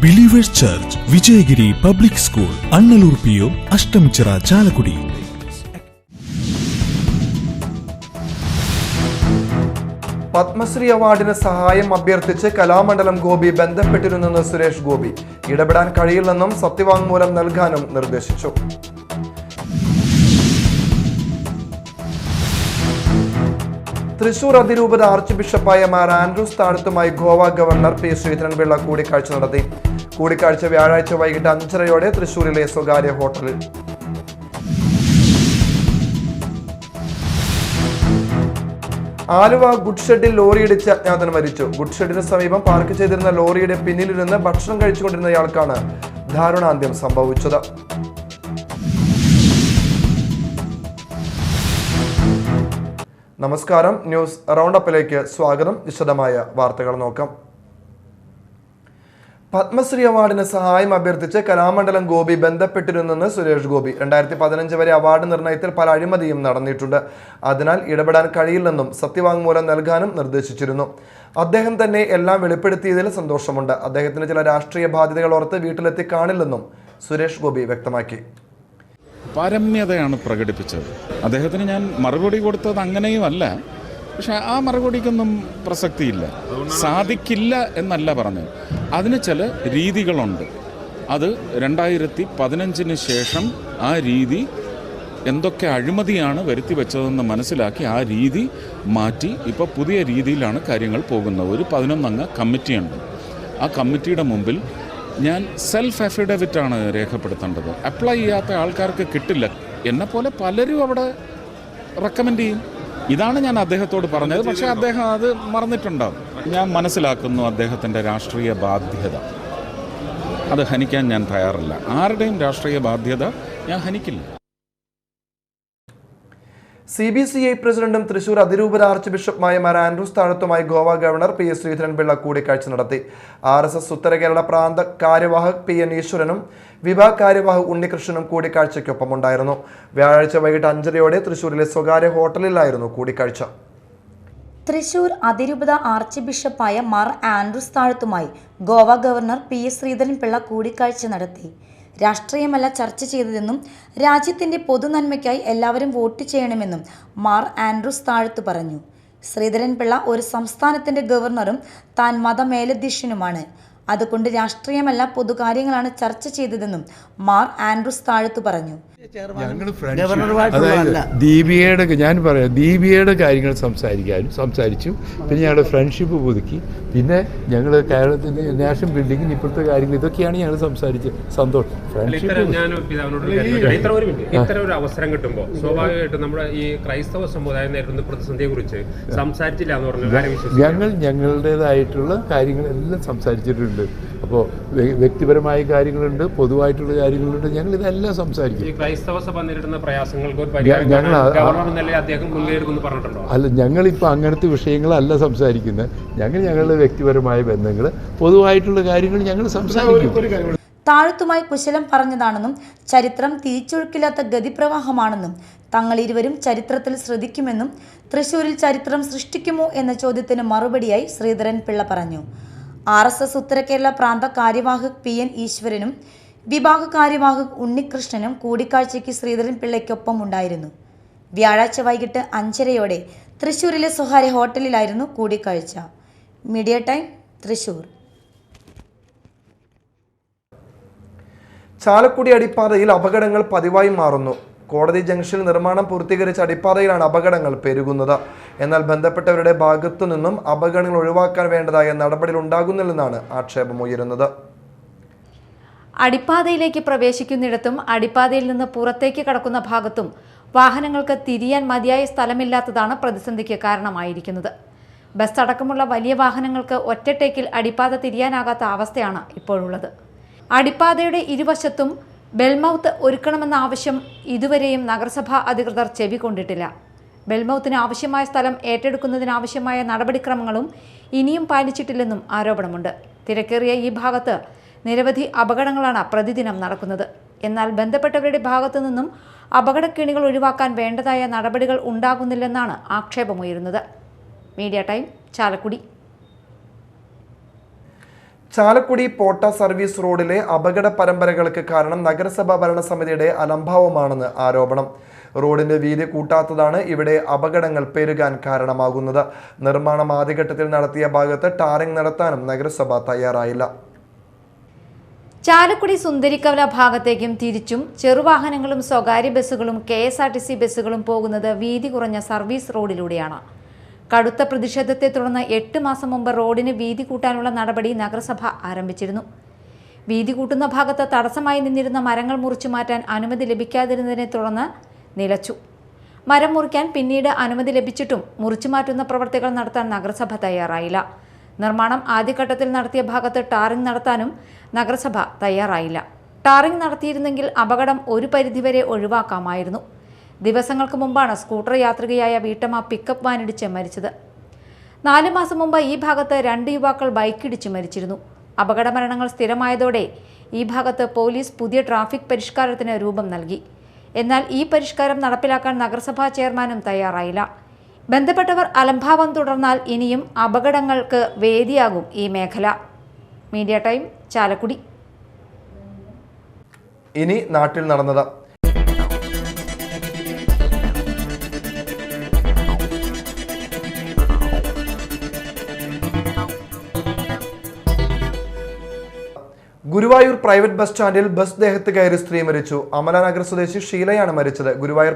Believers church, Vijayagiri public school, Annalur PO, Ashtamichira, Chalakudy. Padmashri അവാർഡിന് സഹായം അഭ്യർത്ഥിച്ച് കലാമണ്ഡലം ഗോപി ബന്ധപ്പെട്ടിരുന്നെന്ന് സുരേഷ് ഗോപി. ഇടപെടാൻ കഴിയില്ലെന്നും സത്യവാങ്മൂലം നൽകാനും നിർദ്ദേശിച്ചു. തൃശൂർ അതിരൂപത ആർച്ച് ബിഷപ്പായ മാർ ആൻഡ്രൂസ് താഴത്തുമായി ഗോവ ഗവർണർ P. ശ്രീധരൻപിള്ള കൂടിക്കാഴ്ച നടത്തി. കൂടിക്കാഴ്ച വ്യാഴാഴ്ച വൈകിട്ട് 5:30 തൃശൂരിലെ സ്വകാര്യ ഹോട്ടലിൽ. ആലുവ ഗുഡ്ഷെഡിൽ ലോറിയിടിച്ച് അജ്ഞാതൻ മരിച്ചു. ഗുഡ്ഷെഡിന് സമീപം പാർക്ക് ചെയ്തിരുന്ന ലോറിയുടെ പിന്നിലിരുന്ന് ഭക്ഷണം കഴിച്ചുകൊണ്ടിരുന്നയാൾക്കാണ് ദാരുണാന്ത്യം സംഭവിച്ചത്. നമസ്കാരം, ന്യൂസ് റൗണ്ടപ്പിലേക്ക് സ്വാഗതം. വിശദമായ വാർത്തകൾ നോക്കാം. പത്മശ്രീ അവാർഡിന് സഹായം അഭ്യർത്ഥിച്ച് കലാമണ്ഡലം ഗോപി ബന്ധപ്പെട്ടിരുന്നെന്ന് സുരേഷ് ഗോപി. 2015 വരെ അവാർഡ് നിർണയത്തിൽ പല അഴിമതിയും നടന്നിട്ടുണ്ട്. അതിനാൽ ഇടപെടാൻ കഴിയില്ലെന്നും സത്യവാങ്മൂലം നൽകാനും നിർദ്ദേശിച്ചിരുന്നു. അദ്ദേഹം തന്നെ എല്ലാം വെളിപ്പെടുത്തിയതിൽ സന്തോഷമുണ്ട്. അദ്ദേഹത്തിന് ചില രാഷ്ട്രീയ ബാധ്യതകൾ ഓർത്ത് വീട്ടിലെത്തി കാണില്ലെന്നും സുരേഷ് ഗോപി വ്യക്തമാക്കി. പാരമ്യതയാണ് പ്രകടിപ്പിച്ചത്. അദ്ദേഹത്തിന് ഞാൻ മറുപടി കൊടുത്തത് അങ്ങനെയുമല്ല, പക്ഷെ ആ മറുപടിക്കൊന്നും പ്രസക്തിയില്ല. സാധിക്കില്ല എന്നല്ല പറഞ്ഞത്. അതിന് ചില രീതികളുണ്ട്. അത് 2015 ശേഷം ആ രീതി എന്തൊക്കെ അഴിമതിയാണ് വരുത്തി വെച്ചതെന്ന് മനസ്സിലാക്കി ആ രീതി മാറ്റി ഇപ്പോൾ പുതിയ രീതിയിലാണ് കാര്യങ്ങൾ പോകുന്നത്. ഒരു 11 അംഗ കമ്മിറ്റിയുണ്ട്. ആ കമ്മിറ്റിയുടെ മുമ്പിൽ ഞാൻ സെൽഫ് അഫിഡവിറ്റാണ് രേഖപ്പെടുത്തേണ്ടത്. അപ്ലൈ ചെയ്യാത്ത ആൾക്കാർക്ക് കിട്ടില്ല. എന്നെപ്പോലെ പലരും അവിടെ റെക്കമെൻഡ് ചെയ്യും. ഇതാണ് ഞാൻ അദ്ദേഹത്തോട് പറഞ്ഞത്. പക്ഷേ അദ്ദേഹം അത് മറന്നിട്ടുണ്ടാവും. ഞാൻ മനസ്സിലാക്കുന്നു അദ്ദേഹത്തിൻ്റെ രാഷ്ട്രീയ ബാധ്യത. അത് ഹനിക്കാൻ ഞാൻ തയ്യാറല്ല. ആരുടെയും രാഷ്ട്രീയ ബാധ്യത ഞാൻ ഹനിക്കില്ല. CBCI പ്രസിഡന്റും തൃശൂർ അതിരൂപത ആർച്ച് ബിഷപ്പുമായ മാർ ആൻഡ്രൂസ് താഴത്തുമായി ഗോവ ഗവർണർ P. ശ്രീധരൻപിള്ള കൂടിക്കാഴ്ച നടത്തി. RSS ഉത്തര കേരള പ്രാന്ത കാര്യവാഹക് PN ഈശ്വരനും വിഭാഗ് കാര്യവാഹക് ഉണ്ണികൃഷ്ണനും കൂടിക്കാഴ്ചയ്ക്കൊപ്പം ഉണ്ടായിരുന്നു. വ്യാഴാഴ്ച വൈകിട്ട് 5:30 തൃശൂരിലെ സ്വകാര്യ ഹോട്ടലിലായിരുന്നു കൂടിക്കാഴ്ച. തൃശൂർ അതിരൂപത ആർച്ച് ബിഷപ്പായ മാർ ആൻഡ്രൂസ് താഴത്തുമായി ഗോവ ഗവർണർ P. ശ്രീധരൻപിള്ള കൂടിക്കാഴ്ച നടത്തി. രാഷ്ട്രീയമല്ല ചർച്ച ചെയ്തതെന്നും രാജ്യത്തിൻ്റെ പൊതുനന്മയ്ക്കായി എല്ലാവരും വോട്ട് ചെയ്യണമെന്നും മാർ ആൻഡ്രൂസ് താഴത്ത് പറഞ്ഞു. ശ്രീധരൻപിള്ള ഒരു സംസ്ഥാനത്തിൻ്റെ ഗവർണറും താൻ മതമേലധ്യക്ഷനുമാണ്. അതുകൊണ്ട് രാഷ്ട്രീയമല്ല പൊതുകാര്യങ്ങളാണ് ചർച്ച ചെയ്തതെന്നും മാർ ആൻഡ്രൂസ് താഴത്ത് പറഞ്ഞു. ദീപികയുടെ ഞാൻ പറയാം, ദീപികയുടെ കാര്യങ്ങൾ സംസാരിച്ചു. പിന്നെ ഞങ്ങളുടെ ഫ്രണ്ട്ഷിപ്പ് പുതുക്കി. പിന്നെ ഞങ്ങൾ കേരളത്തിൻ്റെ നാഷണൽ ബിൽഡിങ്ങിന് ഇപ്പോഴത്തെ കാര്യങ്ങൾ ഇതൊക്കെയാണ് ഞങ്ങൾ സംസാരിച്ചത്. സന്തോഷം. ഇത്തരം ഒരു അവസരം കിട്ടുമ്പോൾ സ്വാഭാവികമായിട്ടും നമ്മുടെ ഈ ക്രൈസ്തവ സമുദായം നേരിടുന്ന പ്രതിസന്ധിയെ കുറിച്ച് സംസാരിച്ചില്ല എന്ന് പറഞ്ഞു. ഞങ്ങളുടേതായിട്ടുള്ള കാര്യങ്ങളെല്ലാം സംസാരിച്ചിട്ടുണ്ട്. അപ്പോൾ വ്യക്തിപരമായ കാര്യങ്ങളുണ്ട്, പൊതുവായിട്ടുള്ള കാര്യങ്ങളുണ്ട്. ഞങ്ങൾ ഇതെല്ലാം സംസാരിക്കും. ക്രൈസ്തവ സഭ നേരിടുന്ന പ്രയാസങ്ങൾക്ക് അല്ല, ഞങ്ങളിപ്പോൾ അങ്ങനത്തെ വിഷയങ്ങളല്ല സംസാരിക്കുന്നത്. ഞങ്ങളുടെ വ്യക്തിപരമായ ബന്ധങ്ങൾ, പൊതുവായിട്ടുള്ള കാര്യങ്ങൾ ഞങ്ങൾ സംസാരിക്കും. താഴത്തുമായി കുശലം പറഞ്ഞതാണെന്നും ചരിത്രം തിരിച്ചൊഴുക്കില്ലാത്ത ഗതിപ്രവാഹമാണെന്നും തങ്ങൾ ഇരുവരും ചരിത്രത്തിൽ ശ്രദ്ധിക്കുമെന്നും തൃശൂരിൽ ചരിത്രം സൃഷ്ടിക്കുമോ എന്ന ചോദ്യത്തിന് മറുപടിയായി ശ്രീധരൻപിള്ള പറഞ്ഞു. RSS ഉത്തര കേരള പ്രാന്ത കാര്യവാഹക് PN ഈശ്വരനും വിഭാഗ് കാര്യവാഹക് ഉണ്ണികൃഷ്ണനും കൂടിക്കാഴ്ചയ്ക്ക് ശ്രീധരൻപിള്ളയ്ക്കൊപ്പം ഉണ്ടായിരുന്നു. വ്യാഴാഴ്ച വൈകിട്ട് 5:30 തൃശൂരിലെ സ്വകാര്യ ഹോട്ടലിലായിരുന്നു കൂടിക്കാഴ്ച. Media Time, Thrissur. ചാലക്കുടി അടിപ്പാതയിൽ അപകടങ്ങൾ പതിവായി മാറുന്നു. കോടതി ജംഗ്ഷനിൽ നിർമ്മാണം പൂർത്തീകരിച്ച അടിപ്പാതയിലാണ് അപകടങ്ങൾ പെരുകുന്നത്. എന്നാൽ ബന്ധപ്പെട്ടവരുടെ ഭാഗത്തു നിന്നും അപകടങ്ങൾ ഒഴിവാക്കാൻ വേണ്ടതായ നടപടികൾ ഉണ്ടാകുന്നില്ലെന്നാണ് ആക്ഷേപമുയരുന്നത്. അടിപ്പാതയിലേക്ക് പ്രവേശിക്കുന്നിടത്തും അടിപ്പാതയിൽ നിന്ന് പുറത്തേക്ക് കടക്കുന്ന ഭാഗത്തും വാഹനങ്ങൾക്ക് തിരിയാൻ മതിയായ സ്ഥലമില്ലാത്തതാണ് പ്രതിസന്ധിക്ക് കാരണമായിരിക്കുന്നത്. ബസ് അടക്കമുള്ള വലിയ വാഹനങ്ങൾക്ക് ഒറ്റട്ടേക്കിൽ അടിപ്പാത തിരിയാനാകാത്ത അവസ്ഥയാണ് ഇപ്പോഴുള്ളത്. അടിപ്പാതയുടെ ഇരുവശത്തും ബെൽമൗത്ത് ഒരുക്കണമെന്ന ആവശ്യം ഇതുവരെയും നഗരസഭാ അധികൃതർ ചെവിക്കൊണ്ടിട്ടില്ല. ബെൽമൗത്തിന് ആവശ്യമായ സ്ഥലം ഏറ്റെടുക്കുന്നതിനാവശ്യമായ നടപടിക്രമങ്ങളും ഇനിയും പാലിച്ചിട്ടില്ലെന്നും ആരോപണമുണ്ട്. തിരക്കേറിയ ഈ ഭാഗത്ത് നിരവധി അപകടങ്ങളാണ് പ്രതിദിനം നടക്കുന്നത്. എന്നാൽ ബന്ധപ്പെട്ടവരുടെ ഭാഗത്തു നിന്നും അപകടക്കെണികൾ ഒഴിവാക്കാൻ വേണ്ടതായ നടപടികൾ ഉണ്ടാകുന്നില്ലെന്നാണ് ആക്ഷേപമുയരുന്നത്. Media Time, Chalakudy. Chalakudy Potta service റോഡിലെ അപകട പരമ്പരകൾക്ക് കാരണം നഗരസഭാ ഭരണസമിതിയുടെ അലംഭാവമാണെന്ന് ആരോപണം. റോഡിന്റെ വീതി കൂട്ടാത്തതാണ് ഇവിടെ അപകടങ്ങൾ പെരുകാൻ കാരണമാകുന്നത്. നിർമ്മാണം ആദ്യഘട്ടത്തിൽ നടത്തിയ ഭാഗത്ത് ടാറിംഗ് നടത്താനും നഗരസഭ തയ്യാറായില്ല. ചാലക്കുടി സുന്ദരിക്കവല ഭാഗത്തേക്കും തിരിച്ചും ചെറുവാഹനങ്ങളും സ്വകാര്യ ബസ്സുകളും KSRTC ബസ്സുകളും പോകുന്നത് വീതി കുറഞ്ഞ സർവീസ് റോഡിലൂടെയാണ്. കടുത്ത പ്രതിഷേധത്തെ തുടർന്ന് 8 മാസം മുമ്പ് റോഡിന് വീതി കൂട്ടാനുള്ള നടപടി നഗരസഭ ആരംഭിച്ചിരുന്നു. വീതി കൂട്ടുന്ന ഭാഗത്ത് തടസ്സമായി നിന്നിരുന്ന മരങ്ങൾ മുറിച്ചു മാറ്റാൻ അനുമതി ലഭിക്കാതിരുന്നതിനെ തുടർന്ന് നിലച്ചു. മരം മുറിക്കാൻ പിന്നീട് അനുമതി ലഭിച്ചിട്ടും മുറിച്ചു മാറ്റുന്ന പ്രവർത്തികൾ നടത്താൻ നഗരസഭ തയ്യാറായില്ല. നിർമ്മാണം ആദ്യഘട്ടത്തിൽ നടത്തിയ ഭാഗത്ത് ടാറിംഗ് നടത്താനും നഗരസഭ തയ്യാറായില്ല. ടാറിംഗ് നടത്തിയിരുന്നെങ്കിൽ അപകടം ഒരു പരിധിവരെ ഒഴിവാക്കാമായിരുന്നു. ദിവസങ്ങൾക്ക് മുമ്പാണ് സ്കൂട്ടർ യാത്രികയായ വീട്ടമ്മ പിക്കപ്പ് വാനിടിച്ച് മരിച്ചത്. 4 മാസം മുമ്പ് ഈ ഭാഗത്ത് 2 യുവാക്കൾ ബൈക്കിടിച്ച് മരിച്ചിരുന്നു. അപകട മരണങ്ങൾ സ്ഥിരമായതോടെ ഈ ഭാഗത്ത് പോലീസ് പുതിയ ട്രാഫിക് പരിഷ്കാരത്തിന് രൂപം നൽകി. എന്നാൽ ഈ പരിഷ്കാരം നടപ്പിലാക്കാൻ നഗരസഭാ ചെയർമാനും തയ്യാറായില്ല. ബന്ധപ്പെട്ടവർ അലംഭാവം തുടർന്നാൽ ഇനിയും അപകടങ്ങൾക്ക് വേദിയാകും ഈ മേഖല. Media Time, Chalakudy. ഇനി നാട്ടിൽ നടന്നത്. ഗുരുവായൂർ പ്രൈവറ്റ് ബസ് സ്റ്റാൻഡിൽ ബസ് ദേഹത്ത് കയറി സ്ത്രീ മരിച്ചു. അമലനഗർ സ്വദേശി ഷീലയാണ് മരിച്ചത്. ഗുരുവായൂർ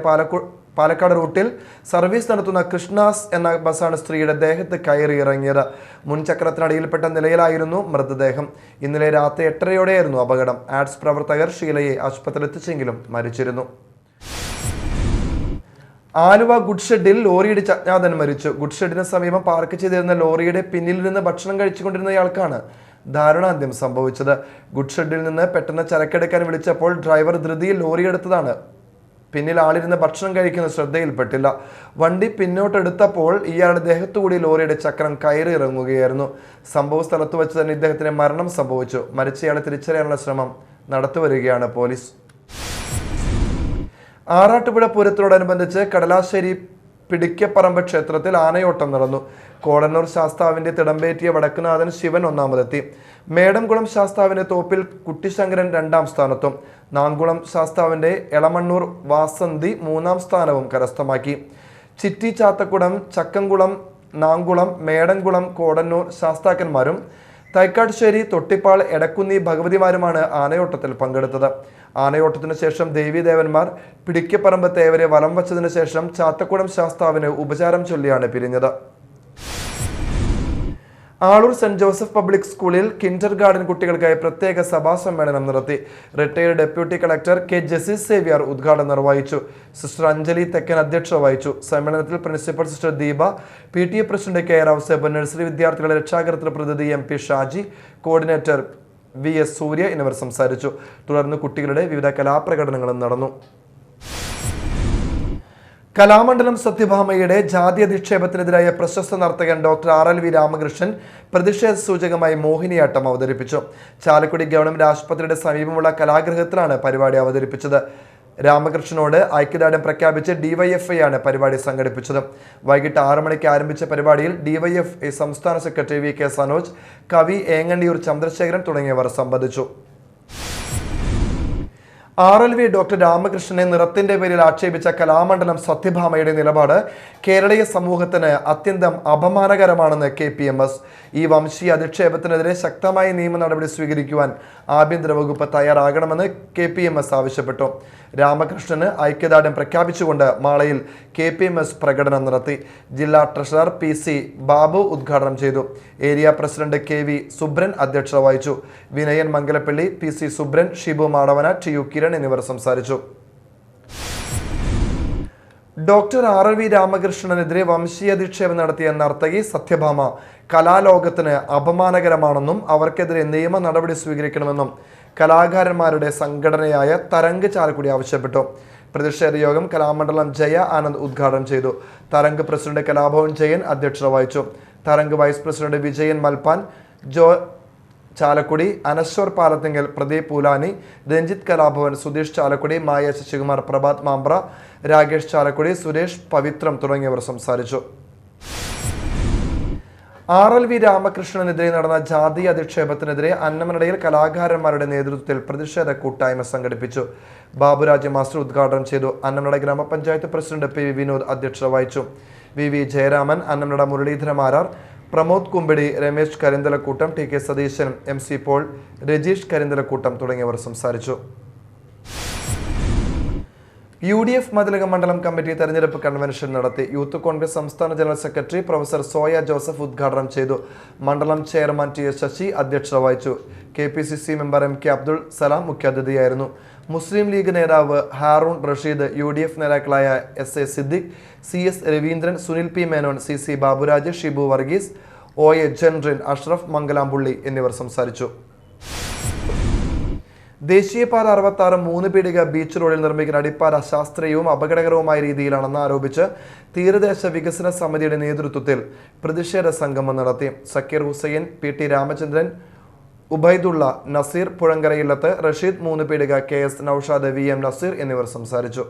പാലക്കാട് റൂട്ടിൽ സർവീസ് നടത്തുന്ന കൃഷ്ണാസ് എന്ന ബസ്സാണ് സ്ത്രീയുടെ ദേഹത്ത് കയറി ഇറങ്ങിയത്. മുൻചക്രത്തിനടിയിൽപ്പെട്ട നിലയിലായിരുന്നു മൃതദേഹം. ഇന്നലെ രാത്രി 8:30യോടെയായിരുന്നു അപകടം. ആഡ്സ് പ്രവർത്തകർ ഷീലയെ ആശുപത്രിയിൽ എത്തിച്ചെങ്കിലും മരിച്ചിരുന്നു. ആലുവ ഗുഡ്ഷെഡിൽ ലോറിയിടിച്ച് അജ്ഞാതൻ മരിച്ചു. ഗുഡ്ഷെഡിന് സമീപം പാർക്ക് ചെയ്തിരുന്ന ലോറിയുടെ പിന്നിൽ നിന്ന് ഭക്ഷണം കഴിച്ചുകൊണ്ടിരുന്നയാൾക്കാണ് ദാരുണാന്ത്യം സംഭവിച്ചത്. ഗുഡ്ഷെഡിൽ നിന്ന് പെട്ടെന്ന് ചരക്കെടുക്കാൻ വിളിച്ചപ്പോൾ ഡ്രൈവർ ധൃതിയിൽ ലോറിയെടുത്തതാണ്. പിന്നിൽ ആളിരുന്ന് ഭക്ഷണം കഴിക്കുന്ന ശ്രദ്ധയിൽപ്പെട്ടില്ല. വണ്ടി പിന്നോട്ടെടുത്തപ്പോൾ ഇയാളുടെ ദേഹത്തുകൂടി ലോറിയുടെ ചക്രം കയറി ഇറങ്ങുകയായിരുന്നു. സംഭവ സ്ഥലത്ത് വെച്ച് തന്നെ ഇദ്ദേഹത്തിന് മരണം സംഭവിച്ചു. മരിച്ചയാളെ തിരിച്ചറിയാനുള്ള ശ്രമം നടത്തിവരികയാണ് പോലീസ്. ആറാട്ടുപുഴ പൂരത്തോടനുബന്ധിച്ച് കടലാശ്ശേരി പിടിക്കപ്പറമ്പ് ക്ഷേത്രത്തിൽ ആനയോട്ടം നടന്നു. കോടന്നൂർ ശാസ്താവിന്റെ തിടമ്പേറ്റിയ വടക്കുനാഥൻ ശിവൻ ഒന്നാമതെത്തി. മേടംകുളം ശാസ്താവിന്റെ തോപ്പിൽ കുട്ടിശങ്കരൻ 2ാം സ്ഥാനത്തും നാങ്കുളം ശാസ്താവിന്റെ എളമണ്ണൂർ വാസന്തി 3ാം സ്ഥാനവും കരസ്ഥമാക്കി. ചിറ്റി, ചാത്തക്കുളം, ചക്കംകുളം, നാങ്കുളം, മേടംകുളം, കോടന്നൂർ ശാസ്താക്കന്മാരും തൈക്കാട്ടുശ്ശേരി, തൊട്ടിപ്പാൾ, എടക്കുന്നി ഭഗവതിമാരുമാണ് ആനയോട്ടത്തിൽ പങ്കെടുത്തത്. ആനയോട്ടത്തിനു ശേഷം ദേവീദേവന്മാർ പിടിക്കപ്പറമ്പ് തേവരെ വലം വച്ചതിനു ശേഷം ചാത്തക്കുളം ശാസ്താവിന് ഉപചാരം ചൊല്ലിയാണ് പിരിഞ്ഞത്. ആളൂർ സെന്റ് ജോസഫ് പബ്ലിക് സ്കൂളിൽ കിൻഡർ ഗാർഡൻ കുട്ടികൾക്കായി പ്രത്യേക സഭാ സമ്മേളനം നടത്തി. Retired deputy collector K ജെസിസ് Xavier ഉദ്ഘാടനം നിർവഹിച്ചു. സിസ്റ്റർ അഞ്ജലി തെക്കൻ അധ്യക്ഷത വഹിച്ചു. സമ്മേളനത്തിൽ principal sister Deepa, PTA president K Ouseph, nursery വിദ്യാർത്ഥികളുടെ രക്ഷാകർതൃ പ്രതിനിധി MP ഷാജി, കോർഡിനേറ്റർ VS സൂര്യ എന്നിവർ സംസാരിച്ചു. തുടർന്ന് കുട്ടികളുടെ വിവിധ കലാപ്രകടനങ്ങളും നടന്നു. കലാമണ്ഡലം സത്യഭാമയുടെ ജാതി അധിക്ഷേപത്തിനെതിരായ പ്രശസ്ത നർത്തകൻ ഡോക്ടർ RLV രാമകൃഷ്ണൻ പ്രതിഷേധ സൂചകമായി മോഹിനിയാട്ടം അവതരിപ്പിച്ചു. ചാലക്കുടി ഗവൺമെന്റ് ആശുപത്രിയുടെ സമീപമുള്ള കലാഗൃഹത്തിലാണ് പരിപാടി അവതരിപ്പിച്ചത്. രാമകൃഷ്ണനോട് ഐക്യദാർഢ്യം പ്രഖ്യാപിച്ച് DYFI ആണ് പരിപാടി സംഘടിപ്പിച്ചത്. വൈകിട്ട് 6 മണിക്ക് ആരംഭിച്ച പരിപാടിയിൽ DYFI സംസ്ഥാന സെക്രട്ടറി VK സനോജ്, കവി ഏങ്ങണ്ടിയൂർ ചന്ദ്രശേഖരൻ തുടങ്ങിയവർ സംബന്ധിച്ചു. RLV ഡോക്ടർ രാമകൃഷ്ണനെ നിറത്തിന്റെ പേരിൽ ആക്ഷേപിച്ച കലാമണ്ഡലം സത്യഭാമയുടെ നിലപാട് കേരളീയ സമൂഹത്തിന് അത്യന്തം അപമാനകരമാണെന്ന് KPMS. ഈ വംശീയ അധിക്ഷേപത്തിനെതിരെ ശക്തമായ നിയമ നടപടി സ്വീകരിക്കുവാൻ ആഭ്യന്തര വകുപ്പ് തയ്യാറാകണമെന്ന് KPMS ആവശ്യപ്പെട്ടു. രാമകൃഷ്ണന് ഐക്യദാർഢ്യം പ്രഖ്യാപിച്ചുകൊണ്ട് മാളയിൽ KPMS പ്രകടനം നടത്തി. ജില്ലാ ട്രഷറർ PC ബാബു ഉദ്ഘാടനം ചെയ്തു. ഏരിയ പ്രസിഡന്റ് KV സുബ്രൻ അധ്യക്ഷത വഹിച്ചു. വിനയൻ മംഗലപ്പള്ളി, PC സുബ്രൻ, ഷിബു മാടവന, TU കിരൺ എന്നിവർ സംസാരിച്ചു. ഡോക്ടർ RLV രാമകൃഷ്ണനെതിരെ വംശീയാധിക്ഷേപം നടത്തിയ നർത്തകി സത്യഭാമ കലാലോകത്തിന് അപമാനകരമാണെന്നും അവർക്കെതിരെ നിയമ നടപടി സ്വീകരിക്കണമെന്നും കലാകാരന്മാരുടെ സംഘടനയായ തരംഗ് ചാലക്കുടി ആവശ്യപ്പെട്ടു. പ്രതിഷേധ യോഗം കലാമണ്ഡലം ജയ ആനന്ദ് ഉദ്ഘാടനം ചെയ്തു. തരംഗ് പ്രസിഡന്റ് കലാഭവൻ ജയൻ അധ്യക്ഷത വഹിച്ചു. തരംഗ് വൈസ് പ്രസിഡന്റ് വിജയൻ മൽപ്പാൻ, ജോ ചാലക്കുടി, അനശ്വർ പാലത്തിങ്കൽ, പ്രദീപ് പൂലാനി, രഞ്ജിത്ത് കലാഭവൻ, സുധീഷ് ചാലക്കുടി, മായ ശശികുമാർ, പ്രഭാത് മാമ്പ്ര, രാകേഷ് ചാലക്കുടി, സുരേഷ് പവിത്രം തുടങ്ങിയവർ സംസാരിച്ചു. RLV രാമകൃഷ്ണനെതിരെ നടന്ന ജാതി അധിക്ഷേപത്തിനെതിരെ അന്നമനടയിൽ കലാകാരന്മാരുടെ നേതൃത്വത്തിൽ പ്രതിഷേധ കൂട്ടായ്മ സംഘടിപ്പിച്ചു. ബാബുരാജ് മാസ്റ്റർ ഉദ്ഘാടനം ചെയ്തു. അന്നമനട ഗ്രാമപഞ്ചായത്ത് പ്രസിഡന്റ് പി വിനോദ് അധ്യക്ഷത വഹിച്ചു. V Jayaraman, Annamanada Muraleedhara Marar, Pramod Kumbidi, Ramesh Karinthalakoottam, TK Satheesan, MC Paul, Rajeesh Karinthalakoottam തുടങ്ങിയവർ സംസാരിച്ചു. UDF മതിലക മണ്ഡലം കമ്മിറ്റി തെരഞ്ഞെടുപ്പ് കൺവെൻഷൻ നടത്തി. യൂത്ത് കോൺഗ്രസ് സംസ്ഥാന general secretary professor soya Joseph ഉദ്ഘാടനം ചെയ്തു. മണ്ഡലം ചെയർമാൻ TS ശശി അധ്യക്ഷത വഹിച്ചു. KPCC member MK Abdul Salam മുഖ്യാതിഥിയായിരുന്നു. മുസ്ലിം ലീഗ് നേതാവ് ഹാറൂൺ റഷീദ്, UDF നേതാക്കളായ SA Siddique, CS Raveendran, Sunil P Menon, CC Baburaj, Shibu Varghese, OA Jentin, Ashraf മംഗലാംപുള്ളി എന്നിവർ സംസാരിച്ചു. ദേശീയപാത 66 3 പീടിക ബീച്ച് റോഡിൽ നിർമ്മിക്കുന്ന അടിപ്പാത അശാസ്ത്രീയവും അപകടകരവുമായ രീതിയിലാണെന്ന് ആരോപിച്ച് തീരദേശ വികസന സമിതിയുടെ നേതൃത്വത്തിൽ പ്രതിഷേധ സംഗമം നടത്തി. സക്കീർ ഹുസൈൻ, PT രാമചന്ദ്രൻ, ഉബൈദുള്ള, നസീർ പുഴങ്കരയില്ലത്ത്, റഷീദ് 3 പീടിക, KS നൌഷാദ്, VM നസീർ എന്നിവർ സംസാരിച്ചു.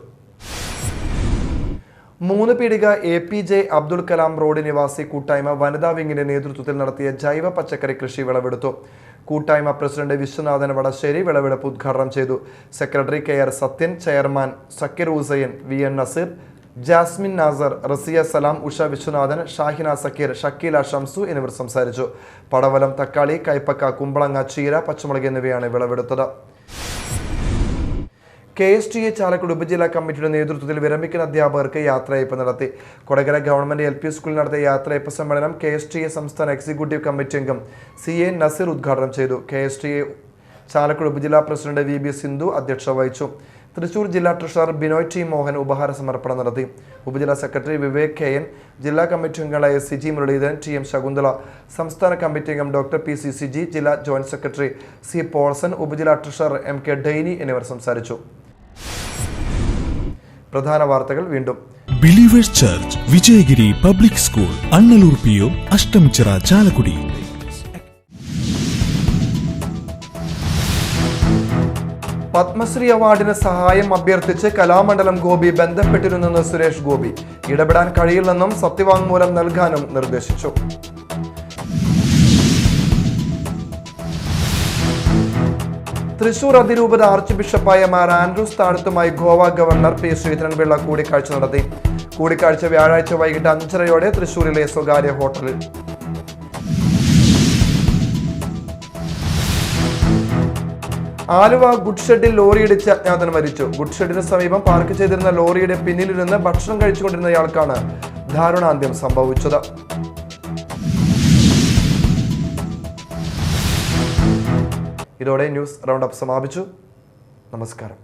3 പീടിക APJ അബ്ദുൽ കലാം റോഡ് നിവാസി കൂട്ടായ്മ വനിതാ വിങ്ങിന്റെ നേതൃത്വത്തിൽ നടത്തിയ ജൈവ പച്ചക്കറി കൃഷി വിളവെടുത്തു. കൂട്ടായ്മ പ്രസിഡന്റ് വിശ്വനാഥൻ വടശ്ശേരി വിളവെടുപ്പ് ഉദ്ഘാടനം ചെയ്തു. Secretary KR Sathyan, chairman Zakir Hussain, VN Nazeer, Jasmine Nasar, Raziya Salam, Usha Viswanathan, Shahina Zakir, Shakeela Shamsu എന്നിവർ സംസാരിച്ചു. പടവലം, തക്കാളി, കൈപ്പക്ക, കുമ്പളങ്ങ, ചീര, പച്ചമുളക് എന്നിവയാണ് വിളവെടുത്തത്. KSTA ചാലക്കുടി ഉപജില്ലാ കമ്മിറ്റിയുടെ നേതൃത്വത്തിൽ വിരമിക്കുന്ന അധ്യാപകർക്ക് യാത്രയയപ്പ് നടത്തി. കൊടകര ഗവൺമെന്റ് LP സ്കൂളിൽ നടത്തിയ യാത്രയയപ്പ് സമ്മേളനം KSTA സംസ്ഥാന എക്സിക്യൂട്ടീവ് കമ്മിറ്റി അംഗം CA നസീർ ഉദ്ഘാടനം ചെയ്തു. KSTA ചാലക്കുടി ഉപജില്ലാ പ്രസിഡന്റ് VB സിന്ധു അധ്യക്ഷത വഹിച്ചു. തൃശൂർ ജില്ലാ ട്രഷറർ ബിനോയ് T മോഹൻ ഉപഹാര സമർപ്പണം നടത്തി. ഉപജില്ലാ സെക്രട്ടറി വിവേക് KN, ജില്ലാ കമ്മിറ്റി അംഗങ്ങളായ CG മുരളീധരൻ, TM ശകുന്തള, സംസ്ഥാന കമ്മിറ്റി അംഗം Dr. PC CG, ജില്ലാ ജോയിന്റ് സെക്രട്ടറി C പോൾസൺ, ഉപജില്ലാ ട്രഷറർ MK ഡെയ്നി എന്നിവർ സംസാരിച്ചു. പ്രധാന വാർത്തകൾ വീണ്ടും. Believers church, Vijayagiri public school, Annalur PO, Ashtamichira, Chalakudy. Padmashri അവാർഡിന് സഹായം അഭ്യർത്ഥിച്ച് കലാമണ്ഡലം ഗോപി ബന്ധപ്പെട്ടിരുന്നെന്ന് സുരേഷ് ഗോപി. ഇടപെടാൻ കഴിയില്ലെന്നും സത്യവാങ്മൂലം നൽകാനും നിർദ്ദേശിച്ചു. തൃശൂർ അതിരൂപത ആർച്ച് ബിഷപ്പായ മാർ ആൻഡ്രൂസ് താഴത്തുമായി ഗോവ ഗവർണർ P ശ്രീധരൻപിള്ള കൂടിക്കാഴ്ച നടത്തി. കൂടിക്കാഴ്ച വ്യാഴാഴ്ച വൈകിട്ട് 5:30 തൃശൂരിലെ സ്വകാര്യ ഹോട്ടലിൽ. ആലുവ ഗുഡ്ഷെഡിൽ ലോറിയിടിച്ച് അജ്ഞാതൻ മരിച്ചു. ഗുഡ്ഷെഡിന് സമീപം പാർക്ക് ചെയ്തിരുന്ന ലോറിയുടെ പിന്നിലിരുന്ന് ഭക്ഷണം കഴിച്ചുകൊണ്ടിരുന്നയാൾക്കാണ് ദാരുണാന്ത്യം സംഭവിച്ചത്. ഇതോടെ ന്യൂസ് റൗണ്ട് അപ്പ് സമാപിച്ചു. നമസ്കാരം.